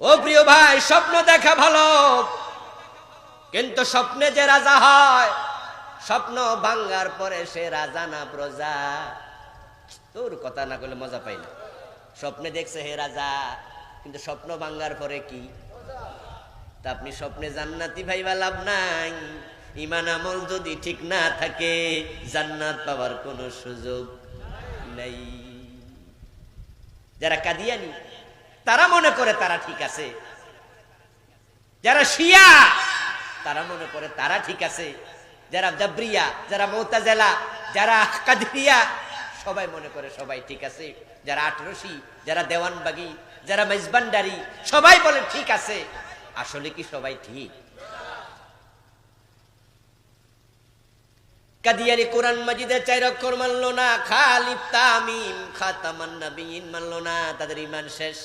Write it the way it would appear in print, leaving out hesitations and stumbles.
ও প্রিয় ভাই, স্বপ্ন দেখা ভালো, কিন্তু স্বপ্নে যে রাজা হয়, স্বপ্ন ভাঙ্গার পরে সে রাজা না প্রজা। তোর কথা না করলে মজা পাই না। স্বপ্নে দেখছে হে রাজা, কিন্তু স্বপ্ন ভাঙ্গার পরে কি? তা আপনি স্বপ্নে জান্নাতি ভাইবা লাভ নাই। ঈমান আমল যদি ঠিক না থাকে, জান্নাত পাওয়ার কোনো সুযোগ নাই। যারা কাদিয়ানি তারা মনে করে তারা ঠিক আছে, যারা শিয়া তারা মনে করে তারা ঠিক আছে, যারা জাবরিয়া, যারা মুতাজিলা, যারা কাদরিয়া সবাই মনে করে সবাই ঠিক আছে, যারা আটরশি, যারা দেওয়ানবাগি, যারা মেজবান্ডারি সবাই বলে ঠিক আছে। আসলে কি সবাই ঠিক? কাদিয়ানি কোরআন মাজিদের 4 অক্ষর মানলো না, খালি তামিম খাতামান নবীন মানলো না, তাদের ঈমান শেষ।